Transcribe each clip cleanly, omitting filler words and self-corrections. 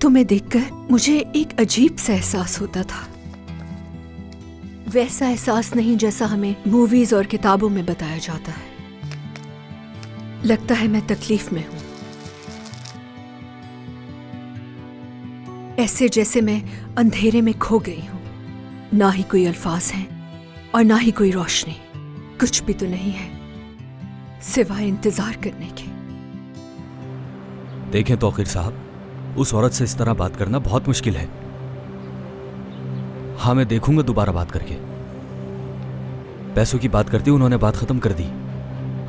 तुम्हें देखकर मुझे एक अजीब सा एहसास होता था। वैसा एहसास नहीं जैसा हमें मूवीज और किताबों में बताया जाता है। लगता है मैं तकलीफ में हूं, ऐसे जैसे मैं अंधेरे में खो गई हूं। ना ही कोई अल्फाज हैं और ना ही कोई रोशनी। कुछ भी तो नहीं है सिवाय इंतजार करने के। देखें तौकीर साहब, उस औरत से इस तरह बात करना बहुत मुश्किल है। हाँ, मैं देखूंगा दोबारा बात करके। पैसों की बात करती उन्होंने बात खत्म कर दी।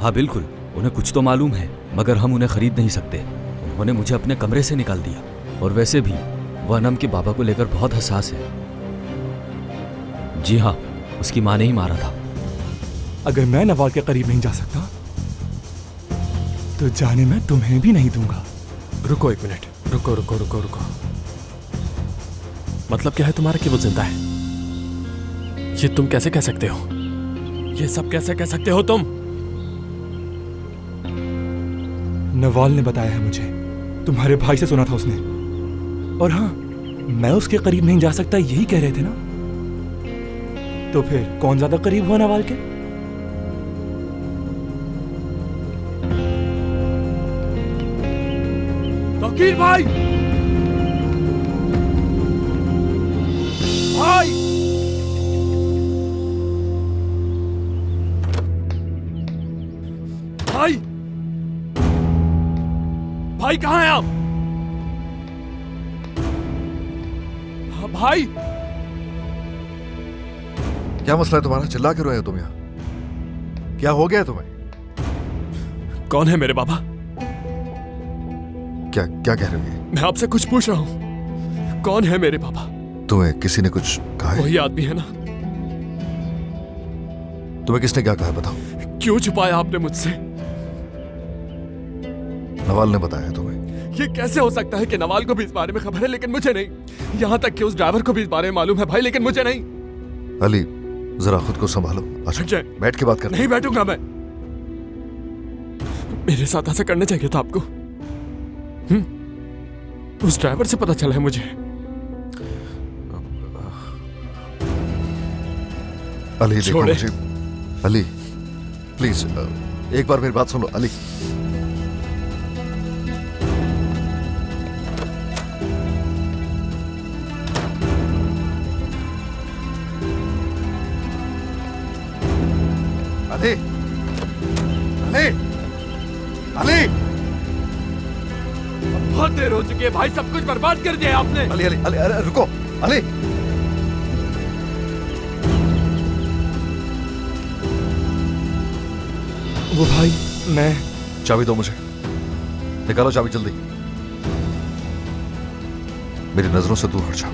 हाँ बिल्कुल, उन्हें कुछ तो मालूम है, मगर हम उन्हें खरीद नहीं सकते। उन्होंने मुझे अपने कमरे से निकाल दिया। और वैसे भी वह अनम के बाबा को लेकर बहुत हसास है। जी हाँ, उसकी माँ ने ही मारा था। अगर मैं नवाल के करीब नहीं जा सकता तो जाने मैं तुम्हें भी नहीं दूंगा। रुको एक मिनट, रुको रुको रुको रुको। मतलब क्या है तुम्हारा कि वो जिंदा है? ये तुम कैसे कह सकते हो? ये सब कैसे कह सकते हो तुम? नवाल ने बताया है मुझे, तुम्हारे भाई से सुना था उसने। और हाँ, मैं उसके करीब नहीं जा सकता यही कह रहे थे ना? तो फिर कौन ज्यादा करीब हुआ नवाल के? तौकीर भाई! भाई! भाई! भाई कहाँ हैं आप? हाँ, भाई! क्या मसला है तुम्हारा? चिल्ला क्यों रहे हो तुम यहाँ? क्या हो गया है तुम्हें? कौन है मेरे बाबा? क्या क्या कह रहे हो ये? मैं आपसे कुछ पूछ रहा हूं। कौन है मेरे बाबा? तुम्हें किसी ने कुछ कहा है? वही आदमी है ना? तुम्हें किसने क्या कहा है बताओ? क्यों छुपाया आपने मुझसे? नवाल ने बताया तुम्हें? ये कैसे हो सकता है कि नवाल को भी इस बारे में खबर है लेकिन मुझे नहीं? यहाँ तक कि उस ड्राइवर को भी इस बारे में मालूम है भाई, लेकिन मुझे नहीं। अली, जरा खुद को संभालो। अच्छा, बैठ के बात कर। नहीं बैठूंगा मैं। मेरे साथ ऐसा करना चाहिए था आपको। उस ड्राइवर से पता चला है मुझे। अली देखो मुझे, अली प्लीज एक बार मेरी बात सुनो। अली, अली, अली, अली, बहुत देर हो चुकी है भाई, सब कुछ बर्बाद कर दिया आपने। अली, अली, अली, अली रुको। अली, वो भाई, मैं चाबी दो मुझे। निकालो चाबी जल्दी। मेरी नजरों से दूर हट जाओ।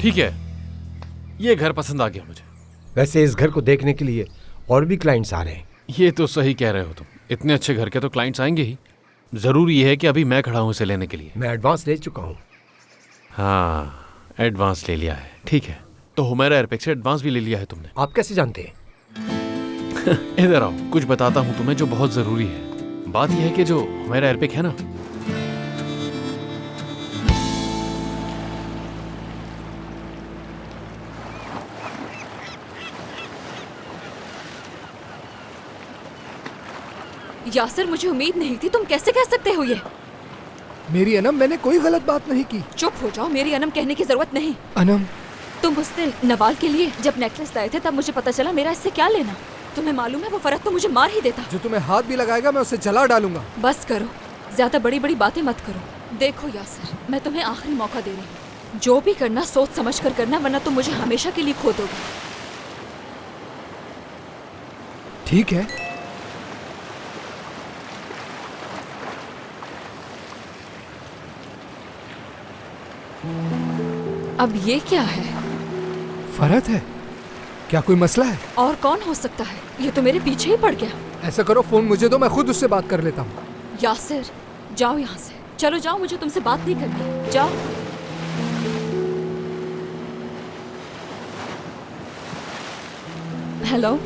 ठीक है, ये घर पसंद आ गया मुझे। वैसे इस घर को देखने के लिए और भी क्लाइंट्स आ रहे हैं। ये तो सही कह रहे हो तुम, इतने अच्छे घर के तो क्लाइंट्स आएंगे ही। जरूरी ये है कि अभी मैं खड़ा हूं इसे लेने के लिए। मैं एडवांस ले चुका हूं। हाँ, एडवांस ले लिया है, ठीक है। तो हुमैरा एयरपेक से एडवांस भी ले लिया है तुमने? आप कैसे जानते हैं? इधर आओ, कुछ बताता हूँ तुम्हें जो बहुत जरूरी है। बात यह है कि जो हुमैरा एयरपेक है ना, यासिर, मुझे उम्मीद नहीं थी। तुम कैसे कह सकते हो ये? मेरी अनम, मैंने कोई गलत बात नहीं की। चुप हो जाओ, मेरी अनम कहने की जरूरत नहीं। अनम, तुम उस दिन नवाल के लिए जब नेकलेस लाए थे तब मुझे पता चला मेरा इससे क्या लेना। तुम्हें मालूम है वो फरक तो मुझे मार ही देता। जो तुम्हें हाथ भी लगाएगा मैं उसे जला डालूंगा। बस करो, ज्यादा बड़ी बड़ी बातें मत करो। देखो यासिर, मैं तुम्हें आखिरी मौका दे रही हूँ। जो भी करना सोच समझ कर करना, वरना तुम मुझे हमेशा के लिए खो दोगे। ठीक है। अब ये क्या है? फरहत है? क्या कोई मसला है? और कौन हो सकता है? ये तो मेरे पीछे ही पड़ गया। ऐसा करो, फोन मुझे दो, मैं खुद उससे बात कर लेता हूँ। यासिर, जाओ यहाँ से। चलो जाओ, मुझे तुमसे बात नहीं करनी। जाओ। हेलो,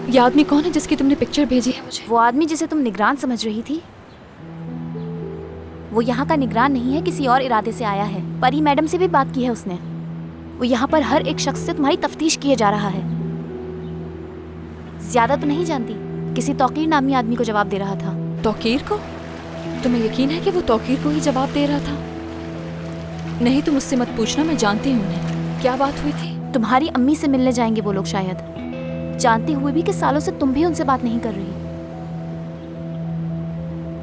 ये आदमी कौन है जिसकी तुमने पिक्चर भेजी है मुझे? वो आदमी जिसे तुम निगरान समझ रही थी, वो यहाँ का निगरान नहीं है, किसी और इरादे से आया है। परी मैडम से भी बात की है उसने। वो यहाँ पर हर एक शख्स से तुम्हारी तफ्तीश किए जा रहा है। ज्यादा तो नहीं जानती, किसी तौकीर नामी आदमी को जवाब दे रहा था। तौकीर को? तुम्हें यकीन है कि वो तौकीर को ही जवाब दे रहा था? नहीं, तुम मुझसे मत पूछना, मैं जानती हूँ उन्हें। क्या बात हुई थी? तुम्हारी अम्मी से मिलने जाएंगे वो लोग शायद, जानते हुए भी कि सालों से तुम भी उनसे बात नहीं कर रही।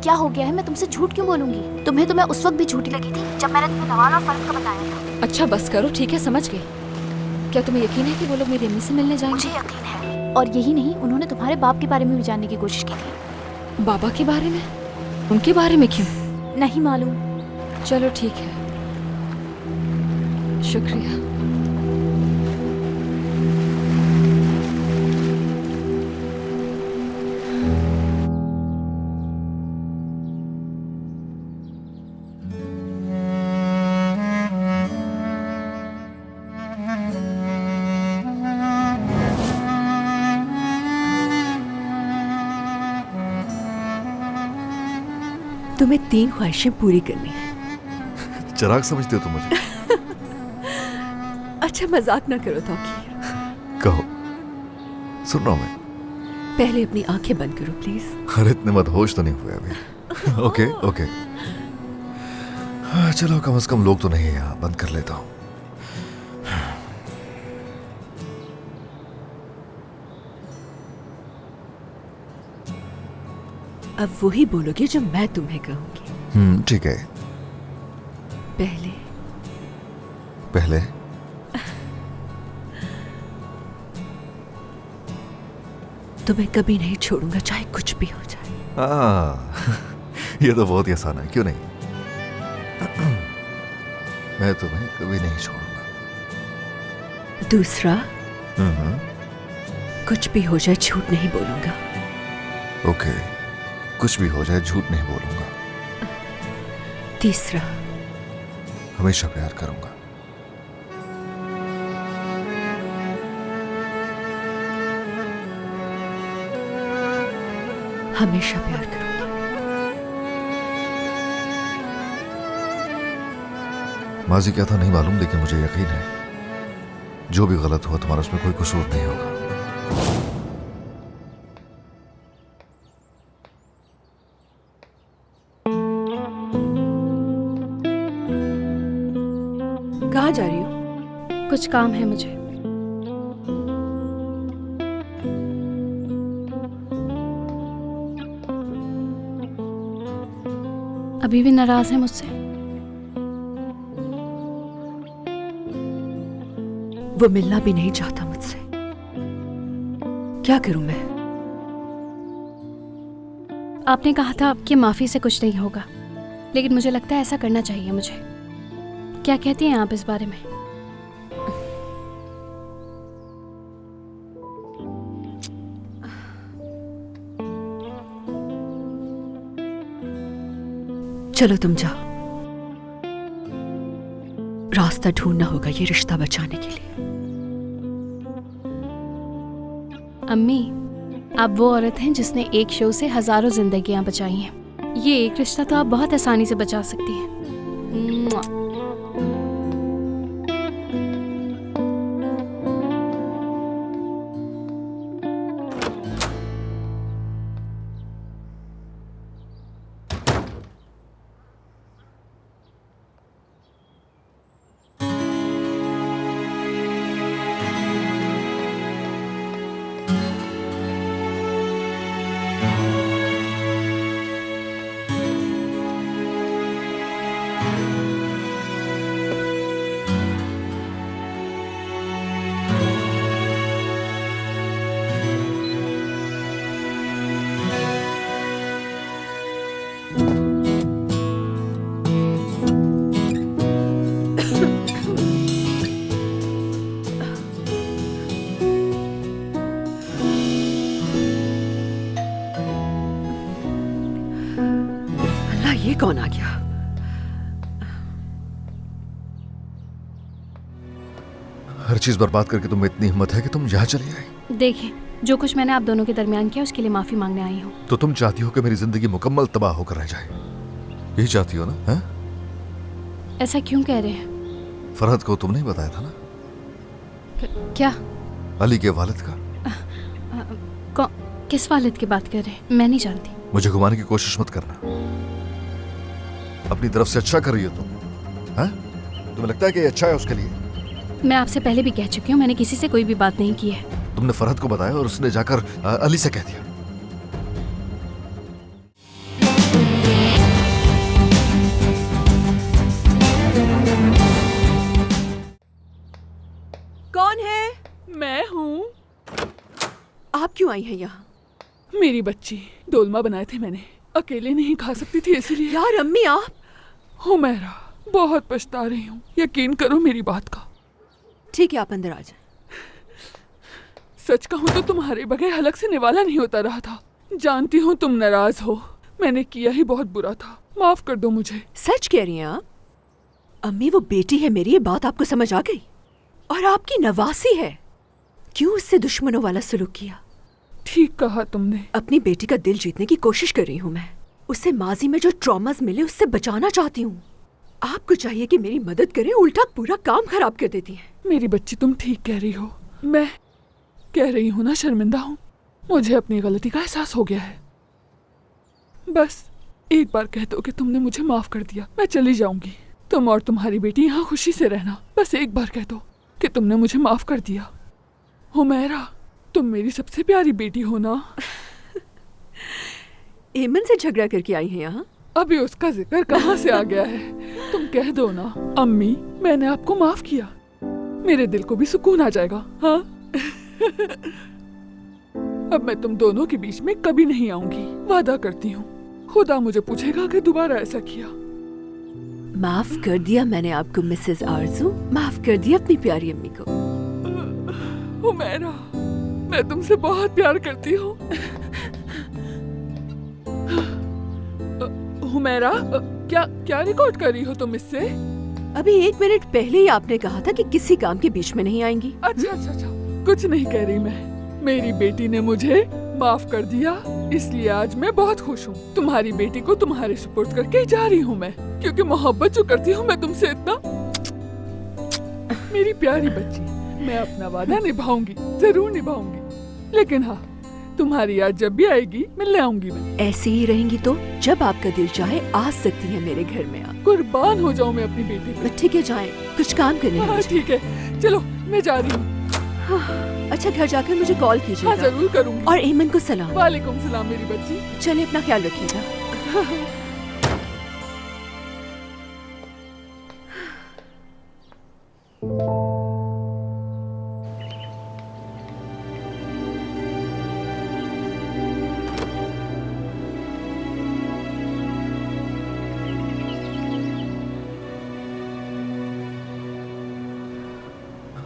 क्या हो गया है? मैं तुमसे झूठ क्यों बोलूंगी? तुम्हें तो मैं उस वक्त भी झूठी लगी थी जब मैंने तुम्हें नवान और फर्ज का बताया था। अच्छा बस करो, ठीक है, समझ गए। क्या तुम्हें यकीन है कि वो लोग मेरी अम्मी से मिलने जाएंगे? मुझे यकीन है। और यही नहीं, उन्होंने तुम्हारे बाप के बारे में भी जानने की कोशिश की थी। बाबा के बारे में? उनके बारे में क्यों? नहीं मालूम। चलो ठीक है, शुक्रिया। तुम्हें 3 ख्वाहिशें पूरी करनी है। चिराग समझते हो तुम मुझे? अच्छा मजाक ना करो तौकीर। कहो, सुन रहा हूं मैं। पहले अपनी आंखें बंद करो प्लीज। अरे इतने मदहोश तो नहीं हुए अभी। ओके ओके, चलो कम से कम लोग तो नहीं है यहाँ, बंद कर लेता हूँ। अब वही बोलोगे जो मैं तुम्हें कहूंगी। ठीक है। पहले पहले तुम्हें कभी नहीं छोड़ूंगा, चाहे कुछ भी हो जाए। ये तो बहुत ही आसान है, क्यों नहीं? मैं तुम्हें कभी नहीं छोड़ूंगा। दूसरा, कुछ भी हो जाए झूठ नहीं बोलूंगा। ओके, कुछ भी हो जाए झूठ नहीं बोलूंगा। तीसरा, हमेशा प्यार करूंगा। हमेशा प्यार करूंगी। माजी क्या था नहीं मालूम, लेकिन मुझे यकीन है जो भी गलत हुआ तुम्हारा उसमें कोई कसूर नहीं होगा। कहाँ जा रही हो? कुछ काम है मुझे। अभी भी नाराज है मुझसे? वो मिलना भी नहीं चाहता मुझसे। क्या करूं मैं? आपने कहा था कि माफी से कुछ नहीं होगा, लेकिन मुझे लगता है ऐसा करना चाहिए मुझे। क्या कहती हैं आप इस बारे में? चलो तुम जाओ, रास्ता ढूंढना होगा ये रिश्ता बचाने के लिए। अम्मी, आप वो औरत हैं जिसने एक शो से हजारों जिंदगियां बचाई हैं। ये एक रिश्ता तो आप बहुत आसानी से बचा सकती हैं। मुआ। ये कौन आ गया? हर चीज बर्बाद करके तुम्हें इतनी हिम्मत है कि तुम यहाँ चली आई। देखिए, जो कुछ मैंने आप दोनों के दरमियान किया उसके लिए माफी मांगने आई हूँ। तो तुम चाहती हो कि मेरी जिंदगी मुकम्मल तबाह होकर रह जाए, यही चाहती हो ना? हैं? ऐसा क्यों कह रहे हैं? फरहद को तुमने ही बताया था ना, क्या? अली के वालिद का। किस वालिद की बात कर रहे हैं? मैं नहीं जानती। मुझे घुमाने की कोशिश मत करना, अपनी तरफ से अच्छा कर रही हो तुम। हैं? तुम्हें लगता है कि ये अच्छा है उसके लिए? मैं आपसे पहले भी कह चुकी हूँ, मैंने किसी से कोई भी बात नहीं की है। तुमने फरहद को बताया और उसने जाकर अली से कह दिया। कौन है? मैं हूँ। आप क्यों आई हैं यहाँ? मेरी बच्ची, डोलमा बनाए थे मैंने, अकेले नहीं खा सकती थी इसलिए। यार अम्मी आप। हुमैरा, बहुत पछता रही हूँ, यकीन करो मेरी बात का। ठीक है, आप अंदर आ जाए। सच कहूँ तो तुम्हारे बगैर हलक से निवाला नहीं होता रहा था। जानती हूँ तुम नाराज हो, मैंने किया ही बहुत बुरा था, माफ कर दो मुझे। सच कह रही हैं आप? अम्मी वो बेटी है मेरी, ये बात आपको समझ आ गई? और आपकी नवासी है, क्यों उससे दुश्मनों वाला सलूक किया? ठीक कहा तुमने। अपनी बेटी का दिल जीतने की कोशिश कर रही हूँ मैं, उसे माजी में जो ट्रॉमास मिले उससे बचाना चाहती हूँ। आपको चाहिए कि मेरी मदद करें, उल्टा पूरा काम खराब कर देती है। मेरी बच्ची तुम ठीक कह रही हो, मैं कह रही हूँ ना, शर्मिंदा हूँ, मुझे अपनी गलती का एहसास हो गया है। बस एक बार कह दो कि तुमने मुझे माफ कर दिया, मैं चली जाऊंगी। तुम और तुम्हारी बेटी यहाँ खुशी से रहना, बस एक बार कह दो कि तुमने मुझे माफ कर दिया। हुमैरा, तुम मेरी सबसे प्यारी बेटी हो ना। एमन से झगड़ा करके आई हैं यहाँ? अभी उसका जिक्र कहाँ से आ गया है? तुम कह दो ना, अम्मी मैंने आपको माफ किया, मेरे दिल को भी सुकून आ जाएगा। हाँ अब मैं तुम दोनों के बीच में कभी नहीं आऊंगी, वादा करती हूँ। खुदा मुझे पूछेगा कि दोबारा ऐसा किया। माफ कर दिया मैंने आपको मिसेस आरज़ू, माफ कर दिया अपनी प्यारी अम्मी को। हुमैरा, मैं तुमसे बहुत प्यार करती हूँ। हुमैरा, क्या क्या रिकॉर्ड कर रही हो तुम इससे? अभी 1 मिनट पहले ही आपने कहा था कि किसी काम के बीच में नहीं आएंगी। अच्छा अच्छा अच्छा, कुछ नहीं कह रही मैं। मेरी बेटी ने मुझे माफ कर दिया, इसलिए आज मैं बहुत खुश हूँ। तुम्हारी बेटी को तुम्हारे सुपुर्द करके जा रही हूँ मैं, क्योंकि मोहब्बत जो करती हूँ मैं तुमसे इतना। मेरी प्यारी बच्ची, मैं अपना वादा निभाऊंगी, जरूर निभाऊंगी। लेकिन हाँ, तुम्हारी याद जब भी आएगी मिलने आऊंगी मैं। ऐसे ही रहेंगी तो जब आपका दिल चाहे आ सकती है मेरे घर में। आप कुर्बान हो जाऊं मैं अपनी बेटी पे। ठीक है, जाएं, कुछ काम करने हैं हाँ मुझे। ठीक है, चलो मैं जा रही हूँ। हाँ, अच्छा घर जाकर मुझे कॉल हाँ कीजिएगा। जरूर करूँगी। और एमन को सलाम। वालेकुम सलाम मेरी बच्ची। चलिए अपना ख्याल रखिएगा।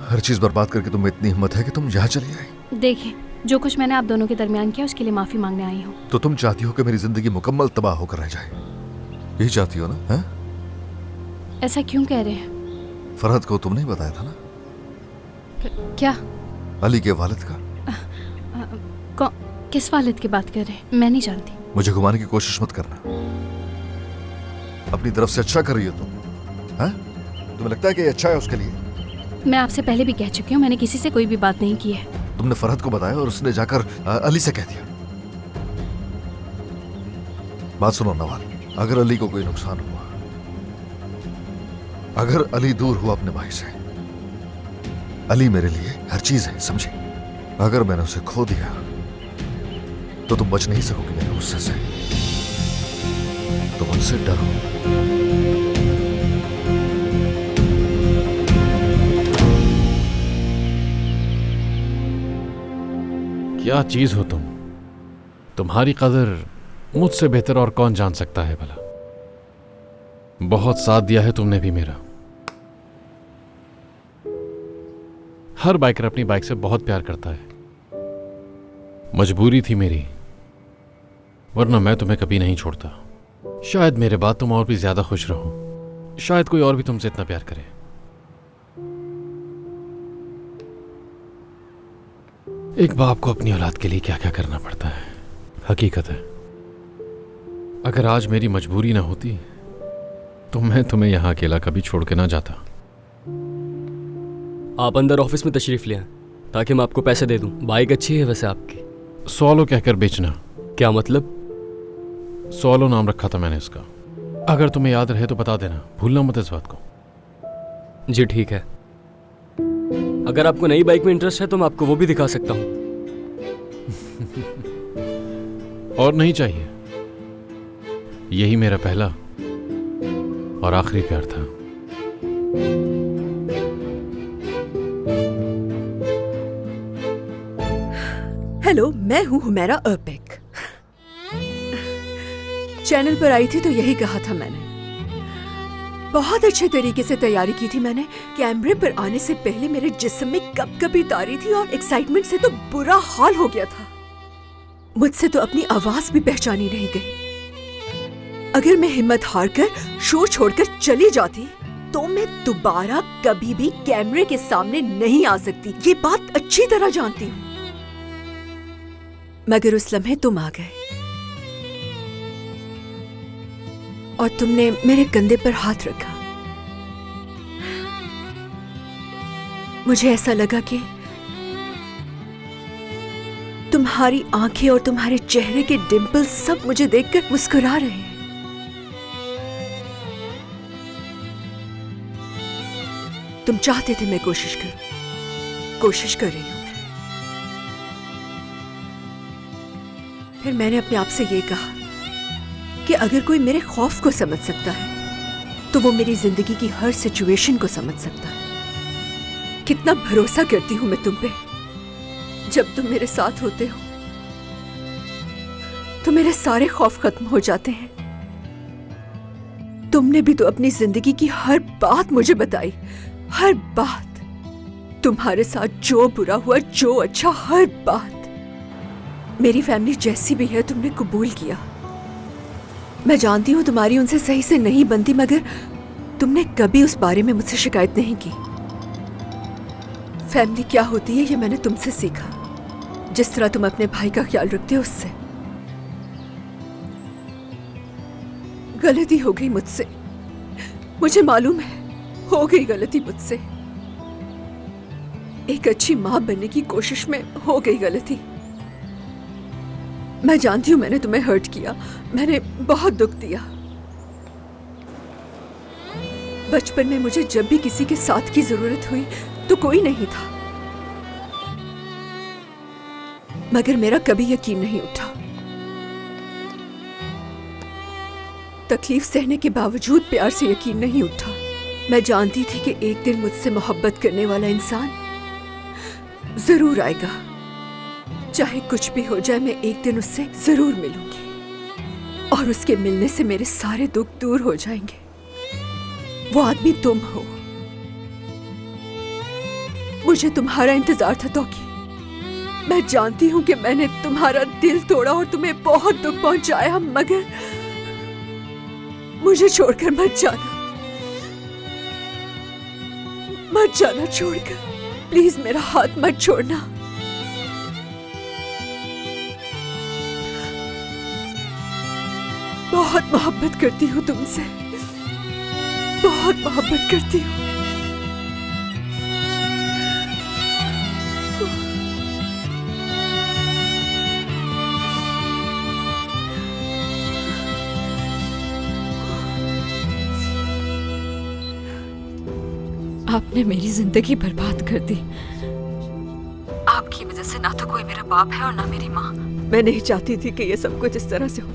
हर चीज बर्बाद करके तुम्हें इतनी हिम्मत है कि तुम यहाँ चली आई। देखिए, जो कुछ मैंने आप दोनों के दरमियान किया उसके लिए माफी मांगने आई हूँ। तो तुम चाहती हो कि मेरी जिंदगी मुकम्मल तबाह होकर रह जाए, यही चाहती हो ना? हैं? ऐसा क्यों कह रहे हैं? फरहद को तुमने ही बताया था ना, क्या? अली के वालिद का। किस वालिद की बात कर रहे हैं? मैं नहीं जानती। मुझे घुमाने की कोशिश मत करना, अपनी तरफ से अच्छा कर रही हो तुम। हैं? तुम्हें लगता है कि ये अच्छा है उसके लिए? मैं आपसे पहले भी कह चुकी हूँ, मैंने किसी से कोई भी बात नहीं की है। तुमने फरहद को बताया और उसने जाकर अली से कह दिया। बात सुनो नवाल, अगर अली को कोई नुकसान हुआ, अगर अली दूर हुआ अपने भाई से, अली मेरे लिए हर चीज है, समझे? अगर मैंने उसे खो दिया तो तुम बच नहीं सकोगे मेरे गुस्से से, तुम उनसे डरो। क्या चीज हो तुम? तुम्हारी कदर मुझसे बेहतर और कौन जान सकता है भला। बहुत साथ दिया है तुमने भी मेरा। हर बाइकर अपनी बाइक से बहुत प्यार करता है, मजबूरी थी मेरी, वरना मैं तुम्हें कभी नहीं छोड़ता। शायद मेरे बाद तुम और भी ज्यादा खुश रहो, शायद कोई और भी तुमसे इतना प्यार करे। एक बाप को अपनी औलाद के लिए क्या क्या करना पड़ता है, हकीकत है। अगर आज मेरी मजबूरी ना होती तो मैं तुम्हें यहां अकेला कभी छोड़ के ना जाता। आप अंदर ऑफिस में तशरीफ ले आएं ताकि मैं आपको पैसे दे दूं। बाइक अच्छी है वैसे आपकी। सोलो कहकर बेचना। क्या मतलब? सोलो नाम रखा था मैंने इसका। अगर तुम्हें याद रहे तो बता देना, भूलना मत इस बात को। जी ठीक है। अगर आपको नई बाइक में इंटरेस्ट है तो मैं आपको वो भी दिखा सकता हूँ। और नहीं चाहिए, यही मेरा पहला और आखिरी प्यार था। हेलो, मैं हूँ हुमैरा अर्पिक। चैनल पर आई थी तो यही कहा था मैंने। बहुत अच्छे तरीके से तैयारी की थी मैंने। कैमरे पर आने से पहले मेरे जिस्म में कपकपी तारी थी और एक्साइटमेंट से तो बुरा हाल हो गया था। मुझसे तो अपनी आवाज भी पहचानी नहीं गई। अगर मैं हिम्मत हारकर शो छोड़कर चली जाती तो मैं दोबारा कभी भी कैमरे के सामने नहीं आ सकती। ये बात अच्छी तरह जानती हूँ। मगर उस लम्हे तुम आ गए और तुमने मेरे कंधे पर हाथ रखा। मुझे ऐसा लगा कि तुम्हारी आंखें और तुम्हारे चेहरे के डिंपल्स सब मुझे देखकर मुस्कुरा रहे हैं। तुम चाहते थे मैं कोशिश करूं, कोशिश कर रही हूं। फिर मैंने अपने आप से ये कहा कि अगर कोई मेरे खौफ को समझ सकता है तो वो मेरी जिंदगी की हर सिचुएशन को समझ सकता है। कितना भरोसा करती हूं मैं तुम पे। जब तुम मेरे साथ होते हो तो मेरे सारे खौफ खत्म हो जाते हैं। तुमने भी तो अपनी जिंदगी की हर बात मुझे बताई, हर बात। तुम्हारे साथ जो बुरा हुआ, जो अच्छा, हर बात। मेरी फैमिली जैसी भी है तुमने कबूल किया। मैं जानती हूं तुम्हारी उनसे सही से नहीं बनती, मगर तुमने कभी उस बारे में मुझसे शिकायत नहीं की। फैमिली क्या होती है ये मैंने तुमसे सीखा। जिस तरह तुम अपने भाई का ख्याल रखते हो उससे। गलती हो गई मुझसे, मुझे मालूम है हो गई गलती मुझसे। एक अच्छी मां बनने की कोशिश में हो गई गलती। मैं जानती हूं मैंने तुम्हें हर्ट किया, मैंने बहुत दुख दिया। बचपन में मुझे जब भी किसी के साथ की जरूरत हुई तो कोई नहीं था, मगर मेरा कभी यकीन नहीं उठा। तकलीफ सहने के बावजूद प्यार से यकीन नहीं उठा। मैं जानती थी कि एक दिन मुझसे मोहब्बत करने वाला इंसान जरूर आएगा। चाहे कुछ भी हो जाए, मैं एक दिन उससे जरूर मिलूंगी और उसके मिलने से मेरे सारे दुख दूर हो जाएंगे। वो आदमी तुम हो। मुझे तुम्हारा इंतजार था तौकी। मैं जानती हूं कि मैंने तुम्हारा दिल तोड़ा और तुम्हें बहुत दुख पहुंचाया, मगर मुझे छोड़कर मत जाना, मत जाना छोड़कर। प्लीज मेरा हाथ मत छोड़ना। बहुत मोहब्बत करती हूँ तुमसे, बहुत मोहब्बत करती हूँ। आपने मेरी जिंदगी बर्बाद कर दी। आपकी वजह से ना तो कोई मेरा बाप है और ना मेरी माँ। मैं नहीं चाहती थी कि ये सब कुछ इस तरह से हो।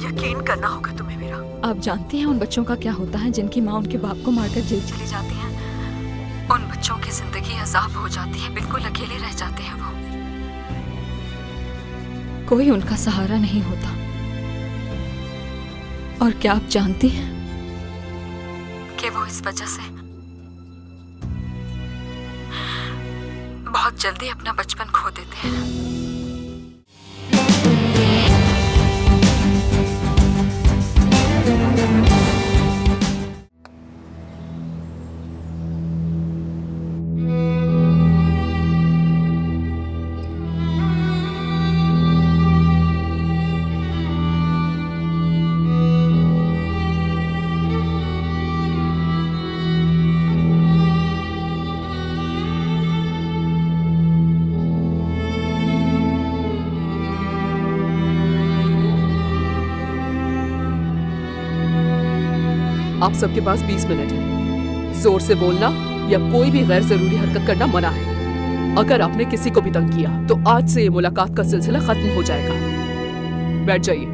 यकीन करना होगा तुम्हें मेरा। आप जानती हैं उन बच्चों का क्या होता है जिनकी माँ उनके बाप को मारकर जेल चली जाती है? उन बच्चों की जिंदगी अजाब हो जाती है, बिल्कुल अकेले रह जाते हैं वो। कोई उनका सहारा नहीं होता। और क्या आप जानती हैं कि वो इस वजह से बहुत जल्दी अपना बचपन खो देते हैं। आप सबके पास 20 मिनट है। जोर से बोलना या कोई भी गैर जरूरी हरकत करना मना है। अगर आपने किसी को भी तंग किया तो आज से ये मुलाकात का सिलसिला खत्म हो जाएगा। बैठ जाइए।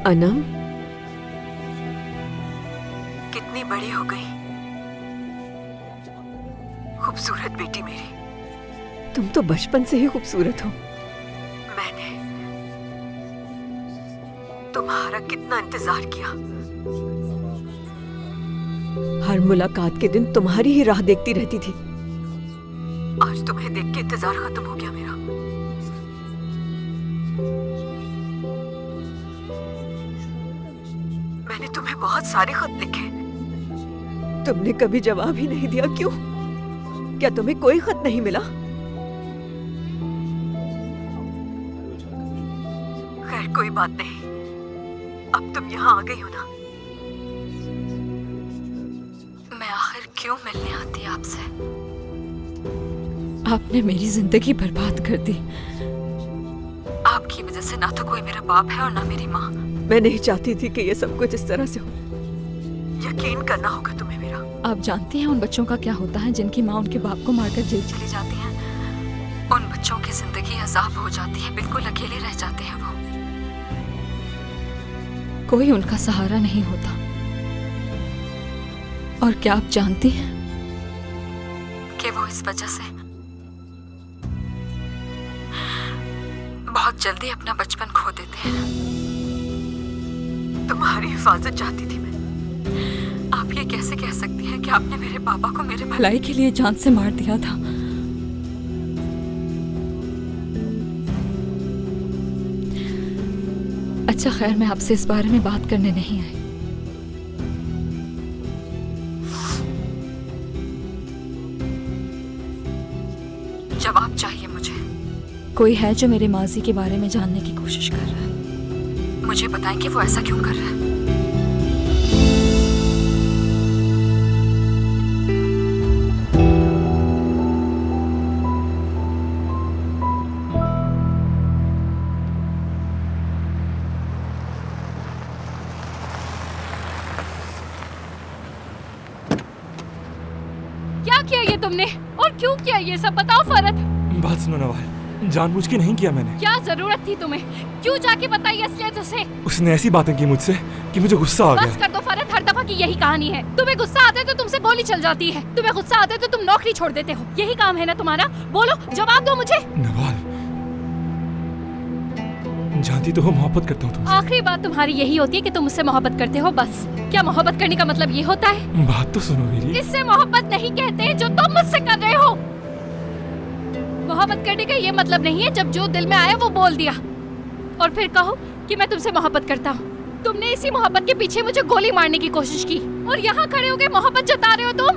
अनम, कितनी बड़ी हो गई। खूबसूरत बेटी मेरी, तुम तो बचपन से ही खूबसूरत हो। मैंने तुम्हारा कितना इंतजार किया। हर मुलाकात के दिन तुम्हारी ही राह देखती रहती थी। आज तुम्हें देख के इंतजार खत्म हो गया मेरा। मैंने तुम्हें बहुत सारे खत लिखे, तुमने कभी जवाब ही नहीं दिया। क्यों? क्या तुम्हें कोई खत नहीं मिला? खैर कोई बात नहीं, अब तुम यहाँ आ गई हो ना। मैं आखिर क्यों मिलने आती आपसे? आपने मेरी जिंदगी बर्बाद कर दी। आपकी वजह से ना तो कोई मेरा बाप है और ना मेरी माँ। मैं नहीं चाहती थी कि ये सब कुछ इस तरह से हो। यकीन करना होगा तुम्हें मेरा। आप जानती हैं उन बच्चों का क्या होता है जिनकी माँ उनके बाप को मारकर जेल चली जाती है? उन बच्चों की जिंदगी अजाब हो जाती है, बिल्कुल अकेले रह जाते हैं वो। कोई उनका सहारा नहीं होता। और क्या आप जानती हैं कि वो इस वजह से बहुत जल्दी अपना बचपन खो देते हैं। तुम्हारी हिफाजत चाहती थी मैं। आप ये कैसे कह सकती हैं कि आपने मेरे पापा को मेरे भलाई के लिए जान से मार दिया था? अच्छा खैर, मैं आपसे इस बारे में बात करने नहीं आई। जवाब चाहिए मुझे। कोई है जो मेरे माजी के बारे में जानने की कोशिश कर रहा है। मुझे बताएं कि वो ऐसा क्यों कर रहा है। क्या किया ये तुमने और क्यों किया ये सब? बताओ फरत। बात सुनो नवाल, जानबूझ के नहीं किया मैंने। क्या जरूरत थी तुम्हें? क्यों जाके बताई असलियत उसे? उसने ऐसी बातें की मुझसे कि मुझे गुस्सा आ बस गया। कर दो फरत, हर दफा की यही कहानी है। तुम्हें गुस्सा आता है तो तुमसे गोली चल जाती है, तुम्हें गुस्सा आता है तो तुम नौकरी छोड़ देते हो। यही काम है ना तुम्हारा? बोलो, जवाब दो मुझे। नवाल, जानती तो हो मोहब्बत करता हूँ तुमसे। आखिरी बात तुम्हारी यही होती है कि तुम मुझसे मोहब्बत करते हो, बस। क्या मोहब्बत करने का मतलब ये होता है? बात तो सुनो मेरी। इससे मोहब्बत नहीं कहते जो तुम मुझसे कर रहे हो। मोहब्बत करने का ये मतलब नहीं है जब जो दिल में आया वो बोल दिया और फिर कहो कि मैं तुमसे मोहब्बत करता हूँ। तुमने इसी मोहब्बत के पीछे मुझे गोली मारने की कोशिश की और यहाँ खड़े होकर मोहब्बत जता रहे हो तुम।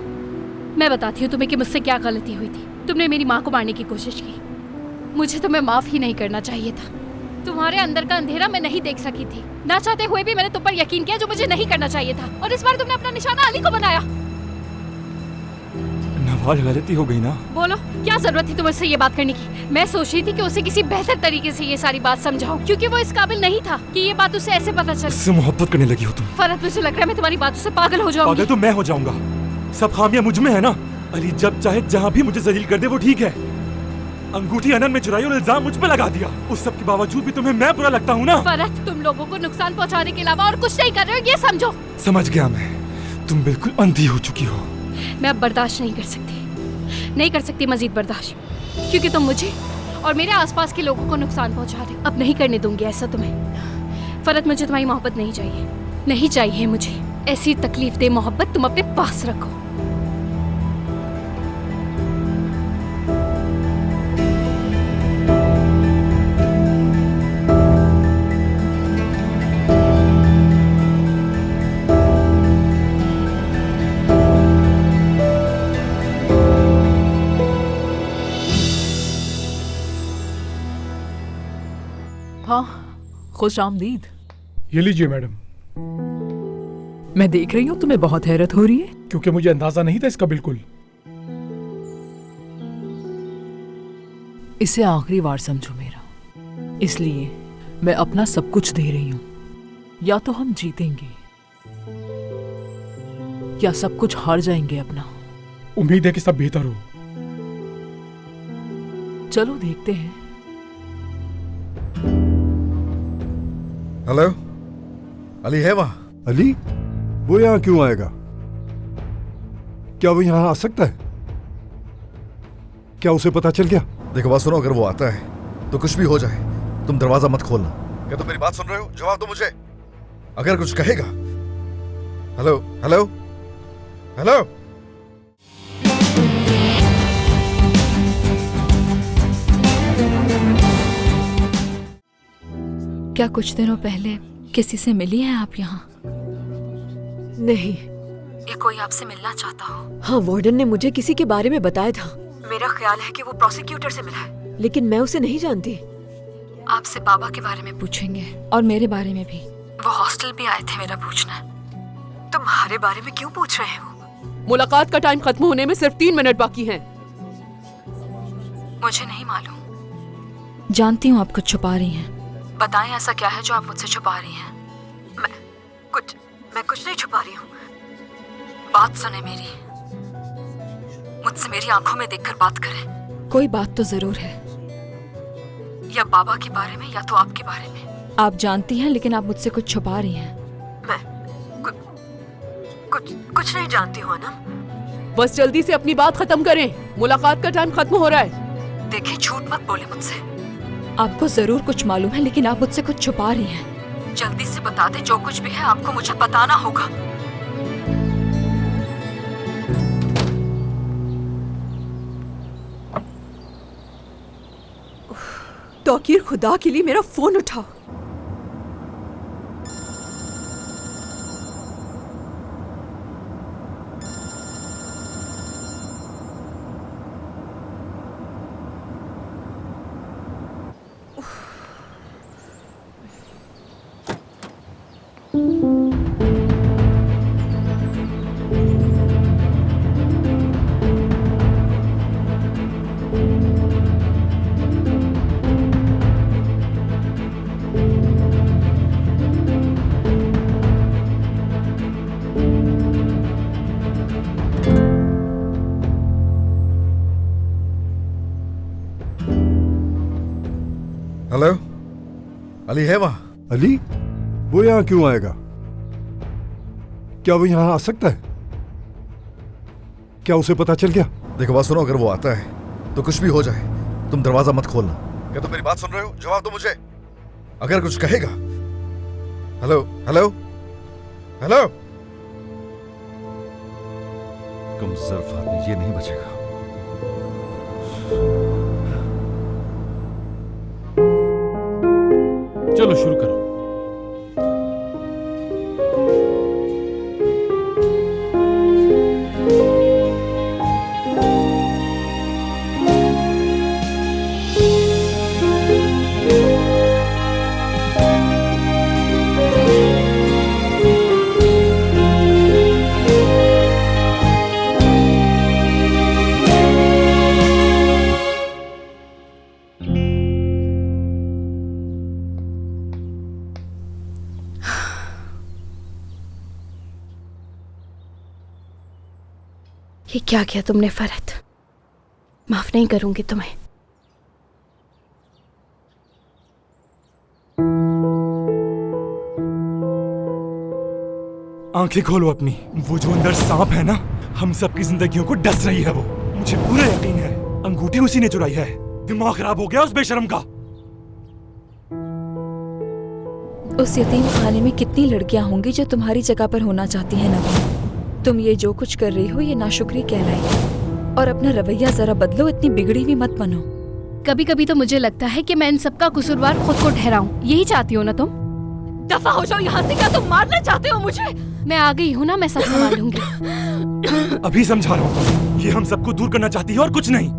मैं बताती हूँ तुम्हें कि मुझसे क्या गलती हुई थी। तुमने मेरी माँ को मारने की कोशिश की। मुझे तुम्हें माफ ही नहीं करना चाहिए था। तुम्हारे अंदर का अंधेरा मैं नहीं देख सकी थी। ना चाहते हुए भी मैंने तुम पर यकीन किया जो मुझे नहीं करना चाहिए था। और इस बार तुमने अपना निशाना अली को बनाया। नवाल, गलती हो गई ना। बोलो, क्या जरूरत थी तुम्हें उससे ये बात करने की? मैं सोच रही थी कि उसे किसी बेहतर तरीके से ये सारी बात समझाऊं, क्योंकि वो इस काबिल नहीं था कि ये बात उसे ऐसे पता चले। उससे मोहब्बत करने लगी हो तुम। फरत, मुझे लग रहा है मैं तुम्हारी बातों से पागल हो जाऊंगी। पागल तो मैं हो जाऊंगा। सब खामियां मुझ में है ना। अली जब चाहे जहाँ भी मुझे जलील कर दे वो ठीक है। अंगूठी अनन में चुराई और इल्जाम मुझ पे लगा दिया। उस सब के बावजूद भी तुम्हें मैं बुरा लगता हूँ ना। फरत, तुम लोगों को नुकसान पहुँचाने के अलावा और कुछ नहीं कर रहे हो, ये समझो। समझ गया मैं। तुम बिल्कुल अंधी हो चुकी हो। मैं अब बर्दाश्त नहीं कर सकती, नहीं कर सकती मजीद बर्दाश्त, क्योंकि तुम मुझे और मेरे आसपास के लोगों को नुकसान पहुंचा रहे हो। अब नहीं करने दूंगी ऐसा तुम्हें। फरत, मुझे तुम्हारी मोहब्बत नहीं चाहिए, नहीं चाहिए मुझे। ऐसी तकलीफ दे मोहब्बत तुम अपने पास रखो। खुश आमदीद। ये लीजिए मैडम। मैं देख रही हूँ तुम्हें बहुत हैरत हो रही है। क्योंकि मुझे अंदाजा नहीं था इसका बिल्कुल। इसे आखिरी बार समझो मेरा, इसलिए मैं अपना सब कुछ दे रही हूँ। या तो हम जीतेंगे या सब कुछ हार जाएंगे अपना। उम्मीद है कि सब बेहतर हो। चलो देखते हैं। हेलो, अली है वहाँ? अली? वो यहाँ क्यों आएगा? क्या वो यहाँ आ सकता है? क्या उसे पता चल गया? देखो बात सुनो, अगर वो आता है तो कुछ भी हो जाए तुम दरवाजा मत खोलना। क्या तुम मेरी बात सुन रहे हो? जवाब दो मुझे। अगर कुछ कहेगा। Hello hello hello. क्या कुछ दिनों पहले किसी से मिली हैं आप यहाँ? नहीं। ये कोई आपसे मिलना चाहता हो? हाँ, वार्डन ने मुझे किसी के बारे में बताया था। मेरा ख्याल है कि वो प्रोसिक्यूटर से मिला है, लेकिन मैं उसे नहीं जानती। आपसे बाबा के बारे में पूछेंगे और मेरे बारे में भी। वो हॉस्टल भी आए थे मेरा पूछना। तुम्हारे बारे में क्यों पूछ रहे हैं वो? मुलाकात का टाइम खत्म होने में सिर्फ 3 मिनट बाकी हैं। मुझे नहीं मालूम। जानती हूँ आप कुछ छुपा रही हैं। बताएं ऐसा क्या है जो आप मुझसे छुपा रही हैं? मैं कुछ नहीं छुपा रही हूँ। बात सुने मेरी, मुझसे मेरी आंखों में देखकर बात करें। कोई बात तो जरूर है, या बाबा के बारे में या तो आपके बारे में। आप जानती हैं लेकिन आप मुझसे कुछ छुपा रही हैं। मैं कुछ नहीं जानती हूँ अनम। बस जल्दी से अपनी बात खत्म करें, मुलाकात का टाइम खत्म हो रहा है। देखिए, झूठ मत बोले मुझसे। आपको जरूर कुछ मालूम है लेकिन आप मुझसे कुछ छुपा रही हैं। जल्दी से बता दे, जो कुछ भी है आपको मुझे बताना होगा। तौकीर, खुदा के लिए मेरा फोन उठाओ। हेलो, अली है वहाँ? अली? वो यहाँ क्यों आएगा? क्या वो यहाँ आ सकता है? क्या उसे पता चल गया? देखो बात सुनो, अगर वो आता है तो कुछ भी हो जाए तुम दरवाजा मत खोलना। क्या तुम मेरी बात सुन रहे हो? जवाब दो मुझे। अगर कुछ कहेगा। Hello hello hello. तुम जर्फ आदमी, ये नहीं बचेगा। चलो शुरू करो। ये क्या किया तुमने फरहत? माफ नहीं करूंगी तुम्हें। आंखें खोलो अपनी। वो जो अंदर सांप है ना, हम सबकी जिंदगियों को डस रही है वो। मुझे पूरा यकीन है अंगूठी उसी ने चुराई है। दिमाग खराब हो गया उस बेशरम का। उस यतीम खाने में कितनी लड़कियां होंगी जो तुम्हारी जगह पर होना चाहती हैं नवीन। तुम ये जो कुछ कर रही हो ये नाशुक्री कहलाएगी। और अपना रवैया जरा बदलो, इतनी बिगड़ी हुई मत बनो। कभी कभी तो मुझे लगता है कि मैं इन सबका कसूरवार खुद को ठहराऊं। यही चाहती हो ना तुम? दफा हो जाओ यहाँ से। क्या तुम मारना चाहते हो मुझे? मैं आ गई हूँ ना, मैं सब संभाल लूंगी। अभी समझा रहा हूँ, ये हम सबको दूर करना चाहती है और कुछ नहीं।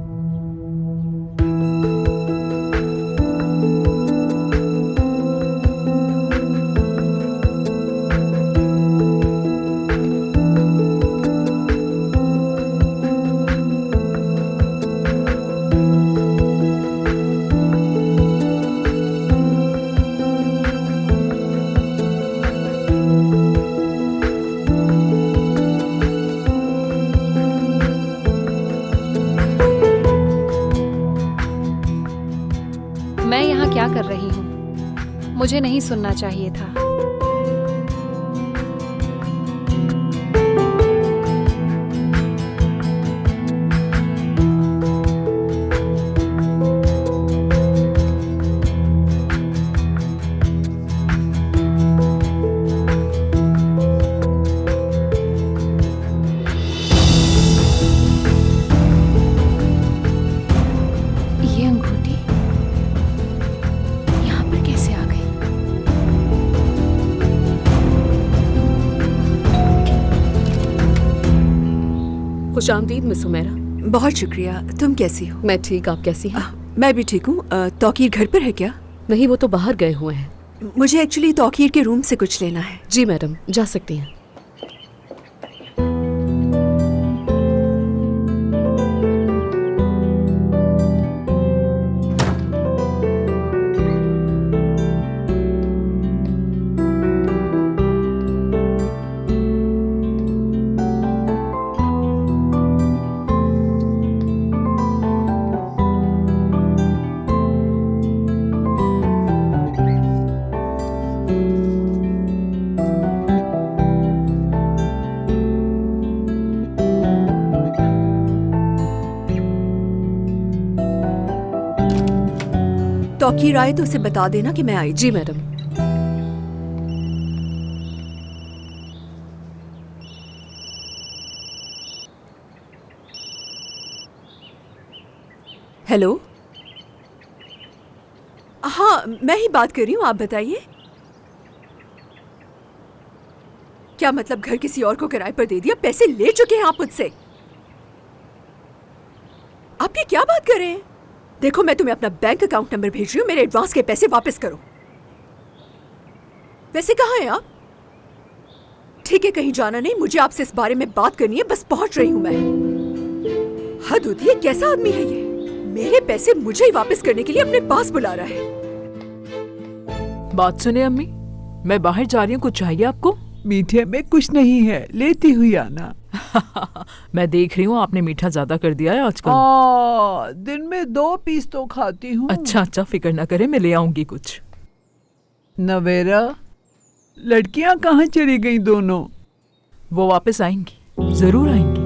मैं यहाँ क्या कर रही हूँ? मुझे नहीं सुनना चाहिए था। खुशामदीद मिस हुमैरा। बहुत शुक्रिया। तुम कैसी हो? मैं ठीक, आप कैसी हैं? मैं भी ठीक हूँ। तौकीर घर पर है क्या? नहीं, वो तो बाहर गए हुए हैं। मुझे एक्चुअली तौकीर के रूम से कुछ लेना है। जी मैडम, जा सकती हैं। तौकीर आए तो उसे बता देना कि मैं आई। जी मैडम। हेलो। हाँ, मैं ही बात कर रही हूँ, आप बताइए। क्या मतलब घर किसी और को किराए पर दे दिया? पैसे ले चुके हैं आप मुझसे। आप ये क्या बात कर रहे हैं? देखो, मैं तुम्हें अपना बैंक अकाउंट नंबर भेज रही हूँ, मेरे एडवांस के पैसे वापस करो। वैसे कहाँ हैं आप? ठीक है, कहीं जाना नहीं, मुझे आपसे इस बारे में बात करनी है, बस पहुंच रही हूँ मैं। हद होती है, कैसा आदमी है ये? मेरे पैसे मुझे ही वापस करने के लिए अपने पास बुला रहा है। बात सुने अम्मी, मैं बाहर जा रही हूँ, कुछ चाहिए आपको? मीठे में कुछ नहीं है, लेती हुई आना। मैं देख रही हूँ आपने मीठा ज्यादा कर दिया है आजकल। दिन में 2 पीस तो खाती हूँ। अच्छा अच्छा, फिक्र ना करे, मैं ले आऊंगी कुछ। नवेरा, लड़कियां कहाँ चली गई दोनों? वो वापस आएंगी, जरूर आएंगी।